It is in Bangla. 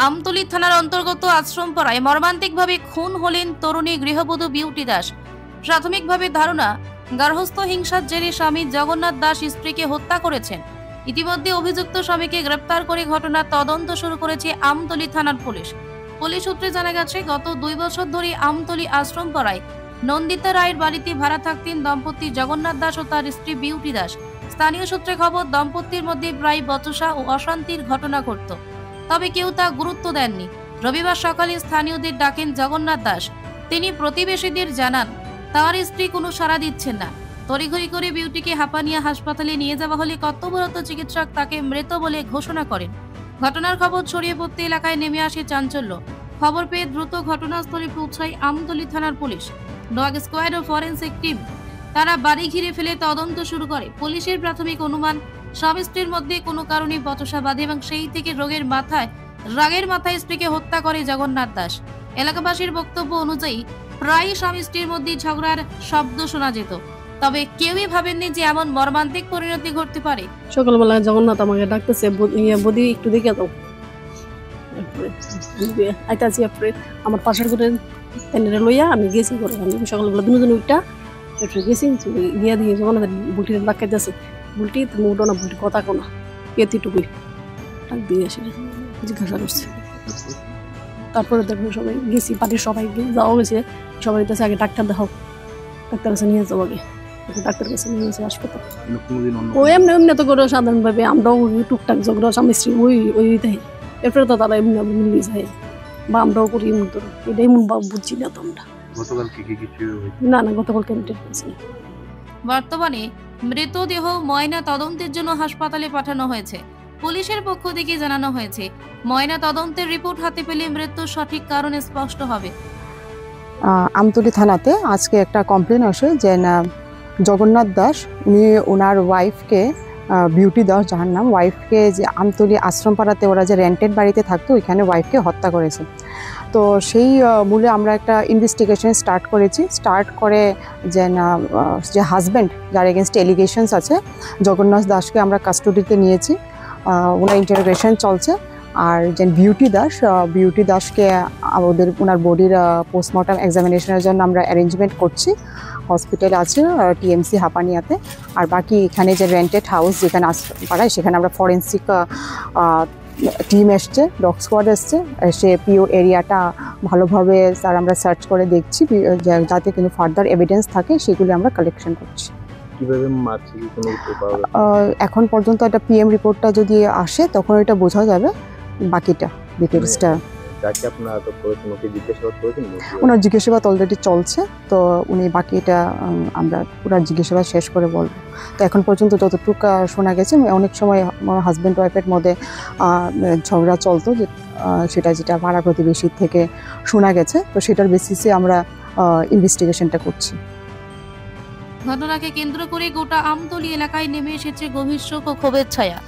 আমতলী থানার অন্তর্গত আশ্রমপাড়ায় মর্মান্তিকভাবে খুন হলেন তরুণী গৃহবধূ বিউটি দাস। প্রাথমিকভাবে ধারণা, গার্হস্থ্য হিংসার জেরে স্বামী জগন্নাথ দাস স্ত্রীকে হত্যা করেছেন। ইতিমধ্যে অভিযুক্ত স্বামীকে গ্রেপ্তার করে ঘটনার তদন্ত শুরু করেছে আমতলী থানার পুলিশ। পুলিশ সূত্রে জানা গেছে, গত 2 বছর ধরে আমতলী আশ্রমপাড়ায় নন্দিতা রায়ের বাড়িতে ভাড়া থাকতেন দম্পতি জগন্নাথ দাস ও তার স্ত্রী বিউটি দাস। স্থানীয় সূত্রে খবর, দম্পতির মধ্যে প্রায় বচসা ও অশান্তির ঘটনা ঘটত, তবে কেউ তা গুরুত্ব দেননি। রবিবার সকালে স্থানীয়দের ডাকেন জগন্নাথ দাস। তিনি প্রতিবেশীদের জানান তার স্ত্রী কোনো সাড়া দিচ্ছেন না। তড়িঘড়ি করে বিউটিকে হাঁপানিয়া হাসপাতালে নিয়ে যাওয়া হলে কর্তব্যরত চিকিৎসক তাকে মৃত বলে ঘোষণা করেন। ঘটনার খবর ছড়িয়ে পড়তে এলাকায় নেমে আসে চাঞ্চল্য। খবর পেয়ে দ্রুত ঘটনাস্থলে পৌঁছায় আমতলী থানার পুলিশ, ডগ স্কোয়াড ও ফরেনসিক টিম। তারা বাড়ি ঘিরে ফেলে তদন্ত শুরু করে। পুলিশের প্রাথমিক অনুমান, স্বামী স্ত্রীর মধ্যে কোনো কারণে বচসা বাঁধে এবং সেই থেকে রাগের মাথায় স্ত্রীকে হত্যা করে জগন্নাথ দাস। এলাকাবাসীর বক্তব্য অনুযায়ী প্রায় স্বামী স্ত্রীর মধ্যে ঝগড়ার শব্দ শোনা যেত, তবে কেউই ভাবেননি যে এমন মর্মান্তিক পরিণতি ঘটতে পারে। সকালবেলা জগন্নাথ আমাকে ডাকতেছে, বদি একটু দেখে দাও। আইতাছি আমার পাশের করে লইয়া আমি গেছি করে সকালবেলা দুজন উঠটা একটু গেছি গিয়া দিয়ে জগন্নাথের বুলটির ডাকাইতেছে। বুলটি তুমি উঠো না, বুলটি কথা কোনা এতটুকুই ডাক দিয়ে আসে জিজ্ঞাসা করছে। তারপরে দেখো সবাই গেছি, বাড়ির সবাই যাওয়া গেছে, সবাই কাছে আগে ডাক্তার দেখাও, ডাক্তার কাছে নিয়ে যাও আগে, ডাক্তার কাছে নিয়ে গেছে হাসপাতাল। ও এমনি এমনি তো করে সাধারণভাবে আমরাও টুকটাক ঝগড়া স্বামী স্ত্রী ওই দেয়, এরপরে তো তারা এমনি মিলিয়ে যায় বা আমরাও করি এমন তো, এটাই বুঝছি না তো আমরা। না গতকাল কেমন বর্তমানে মৃতদেহ ময়না তদন্তের জন্য হাসপাতালে পাঠানো হয়েছে। পুলিশের পক্ষ থেকে জানানো হয়েছে, ময়না তদন্তের রিপোর্ট হাতে পেলে মৃত্যুর সঠিক কারণ স্পষ্ট হবে। আমতলী থানাতে আজকে একটা কমপ্লেন আসে যে না জগন্নাথ দাস উনি ওনার ওয়াইফকে, বিউটি দাস যার নাম, ওয়াইফকে যে আমতলী আশ্রমপাড়াতে ওরা যে রেন্টেড বাড়িতে থাকতো ওইখানে ওয়াইফকে হত্যা করেছে। তো সেই মূলে আমরা একটা ইনভেস্টিগেশন স্টার্ট করে যে না যে হাজব্যান্ড যার এগেনস্ট এলিগেশনস আছে জগন্নাথ দাসকে আমরা কাস্টডিতে নিয়েছি, ওনার ইন্টারোগেশন চলছে। আর যে বিউটি দাসকে ওনার বডির পোস্টমর্টম এক্সামিনেশনের জন্য আমরা অ্যারেঞ্জমেন্ট করছি, হসপিটাল আছে টিএমসি হাঁপানিয়াতে। আর বাকি এখানে যে রেন্টেড হাউস যেখানে পাড়ায় সেখানে আমরা ফরেন্সিক টিম এসছে, ডগ স্কোয়াড এসছে, সে পিও এরিয়াটা ভালোভাবে স্যার আমরা সার্চ করে দেখছি যাতে কোনো ফার্দার এভিডেন্স থাকে সেগুলি আমরা কালেকশন করছি। এখন পর্যন্ত একটা পিএম রিপোর্টটা যদি আসে তখন এটা বোঝা যাবে বাকিটা ডিটেলসটা। ওনার জিজ্ঞাসাবাদ অলরেডি চলছে, তো উনি বাকিটা আমরা পুরো জিজ্ঞাসাবাদ শেষ করে বলবো। তো এখন পর্যন্ত যতটুকু শোনা গেছে, অনেক সময় হাজব্যান্ড ওয়াইফের মধ্যে ঝগড়া চলতো, যেটা পাড়া প্রতিবেশীর থেকে শোনা গেছে, তো সেটার বেসিসে আমরা ইনভেস্টিগেশনটা করছি। ঘটনাকে কেন্দ্র করে গোটা আমতলী এলাকায় নেমে এসেছে গভীর শোক ও ক্ষোভের ছায়া।